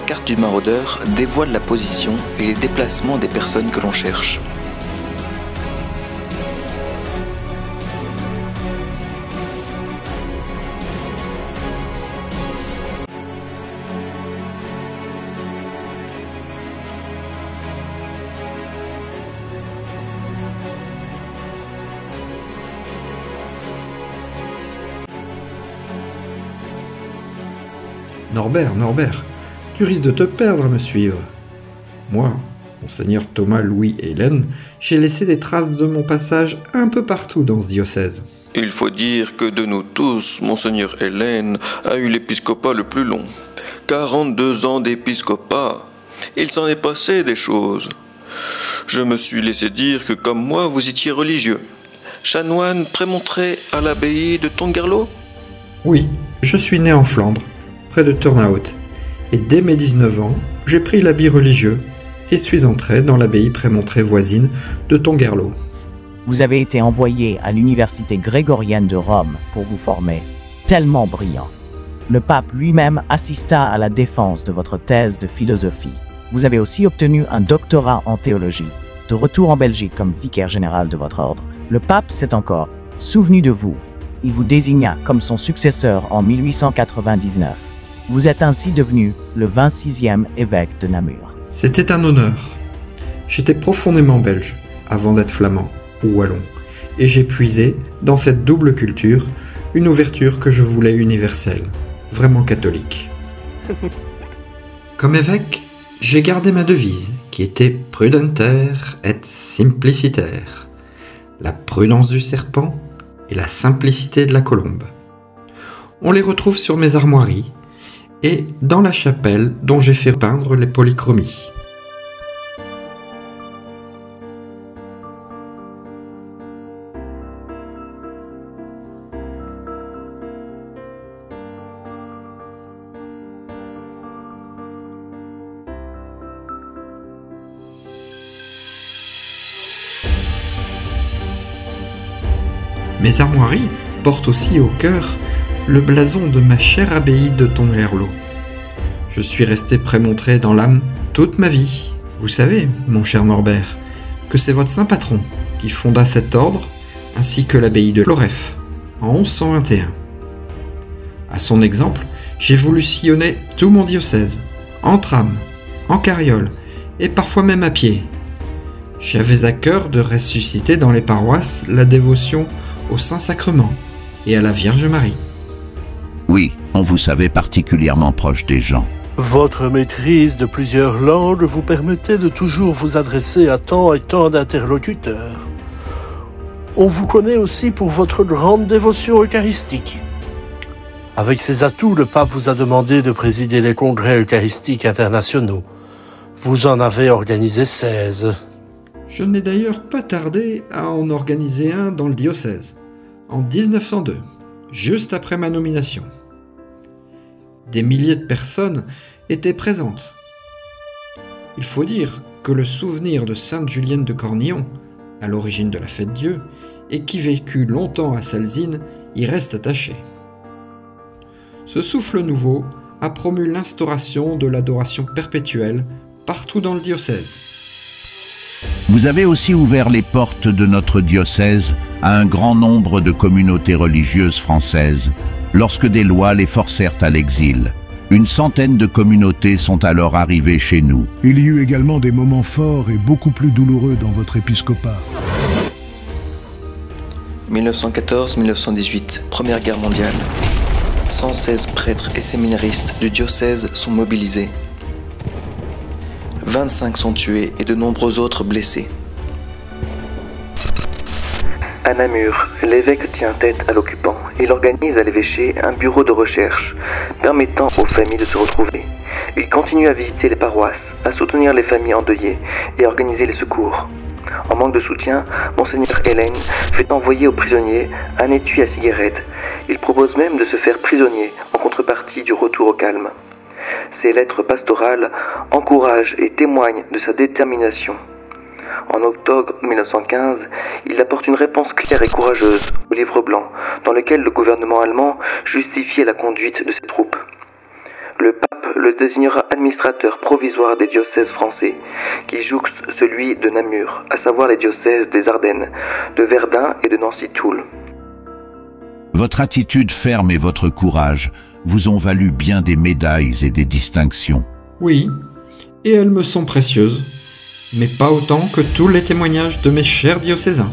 carte du maraudeur dévoile la position et les déplacements des personnes que l'on cherche. Norbert, tu risques de te perdre à me suivre. Moi, Monseigneur Thomas Louis Hélène, j'ai laissé des traces de mon passage un peu partout dans ce diocèse. Il faut dire que de nous tous, Monseigneur Hélène a eu l'épiscopat le plus long. 42 ans d'épiscopat. Il s'en est passé des choses. Je me suis laissé dire que comme moi, vous étiez religieux. Chanoine prémontré à l'abbaye de Tongerlo ? Oui, je suis né en Flandre, près de Turnhout, et dès mes 19 ans, j'ai pris l'habit religieux et suis entré dans l'abbaye prémontrée voisine de Tongerlo. Vous avez été envoyé à l'université grégorienne de Rome pour vous former. Tellement brillant. Le pape lui-même assista à la défense de votre thèse de philosophie. Vous avez aussi obtenu un doctorat en théologie. De retour en Belgique comme vicaire général de votre ordre, le pape s'est encore souvenu de vous. Il vous désigna comme son successeur en 1899. Vous êtes ainsi devenu le 26e évêque de Namur. C'était un honneur. J'étais profondément belge avant d'être flamand ou wallon, et j'ai puisé dans cette double culture une ouverture que je voulais universelle, vraiment catholique. Comme évêque, j'ai gardé ma devise, qui était prudenter et simpliciter, la prudence du serpent et la simplicité de la colombe. On les retrouve sur mes armoiries et dans la chapelle dont j'ai fait peindre les polychromies. Mes armoiries portent aussi au cœur le blason de ma chère abbaye de Tongerlo. Je suis resté prémontré dans l'âme toute ma vie. Vous savez, mon cher Norbert, que c'est votre saint patron qui fonda cet ordre, ainsi que l'abbaye de Loref, en 1121. À son exemple, j'ai voulu sillonner tout mon diocèse, en tram, en carriole, et parfois même à pied. J'avais à cœur de ressusciter dans les paroisses la dévotion au Saint-Sacrement et à la Vierge Marie. Oui, on vous savait particulièrement proche des gens. Votre maîtrise de plusieurs langues vous permettait de toujours vous adresser à tant et tant d'interlocuteurs. On vous connaît aussi pour votre grande dévotion eucharistique. Avec ces atouts, le pape vous a demandé de présider les congrès eucharistiques internationaux. Vous en avez organisé 16. Je n'ai d'ailleurs pas tardé à en organiser un dans le diocèse, en 1902, juste après ma nomination. Des milliers de personnes étaient présentes. Il faut dire que le souvenir de Sainte Julienne de Cornillon, à l'origine de la fête Dieu, et qui vécut longtemps à Salzine, y reste attaché. Ce souffle nouveau a promu l'instauration de l'adoration perpétuelle partout dans le diocèse. Vous avez aussi ouvert les portes de notre diocèse à un grand nombre de communautés religieuses françaises, lorsque des lois les forcèrent à l'exil. Une centaine de communautés sont alors arrivées chez nous. Il y eut également des moments forts et beaucoup plus douloureux dans votre épiscopat. 1914-1918, Première Guerre mondiale. 116 prêtres et séminaristes du diocèse sont mobilisés. 25 sont tués et de nombreux autres blessés. À Namur, l'évêque tient tête à l'occupant. Il organise à l'évêché un bureau de recherche permettant aux familles de se retrouver. Il continue à visiter les paroisses, à soutenir les familles endeuillées et à organiser les secours. En manque de soutien, Monseigneur Hélène fait envoyer aux prisonniers un étui à cigarettes. Il propose même de se faire prisonnier en contrepartie du retour au calme. Ses lettres pastorales encouragent et témoignent de sa détermination. En octobre 1915, il apporte une réponse claire et courageuse au livre blanc, dans lequel le gouvernement allemand justifiait la conduite de ses troupes. Le pape le désignera administrateur provisoire des diocèses français, qui jouxtent celui de Namur, à savoir les diocèses des Ardennes, de Verdun et de Nancy-Toul. Votre attitude ferme et votre courage vous ont valu bien des médailles et des distinctions. Oui, et elles me sont précieuses, mais pas autant que tous les témoignages de mes chers diocésains.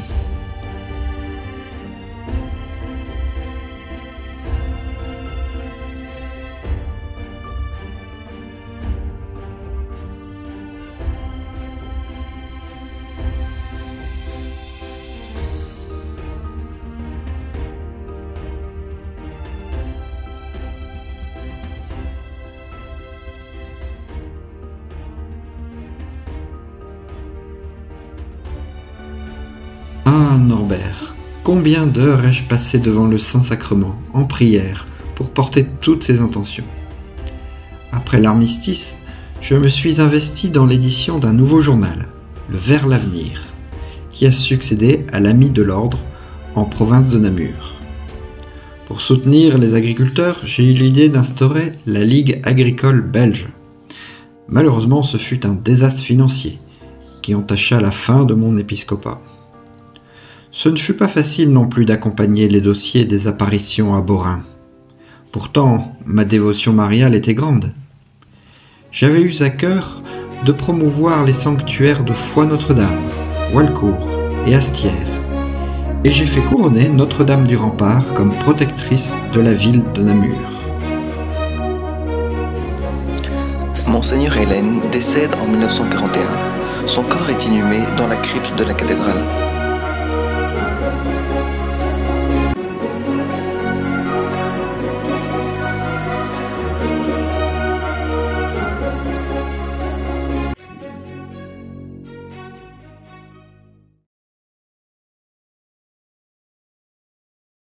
Ah, Norbert, combien d'heures ai-je passé devant le Saint-Sacrement, en prière, pour porter toutes ces intentions. Après l'armistice, je me suis investi dans l'édition d'un nouveau journal, le Vers l'Avenir, qui a succédé à l'Ami de l'Ordre en province de Namur. Pour soutenir les agriculteurs, j'ai eu l'idée d'instaurer la Ligue agricole belge. Malheureusement, ce fut un désastre financier qui entacha la fin de mon épiscopat. Ce ne fut pas facile non plus d'accompagner les dossiers des apparitions à Borin. Pourtant, ma dévotion mariale était grande. J'avais eu à cœur de promouvoir les sanctuaires de Foi Notre-Dame, Walcourt et Astières, et j'ai fait couronner Notre-Dame du Rempart comme protectrice de la ville de Namur. Monseigneur Hélène décède en 1941. Son corps est inhumé dans la crypte de la cathédrale.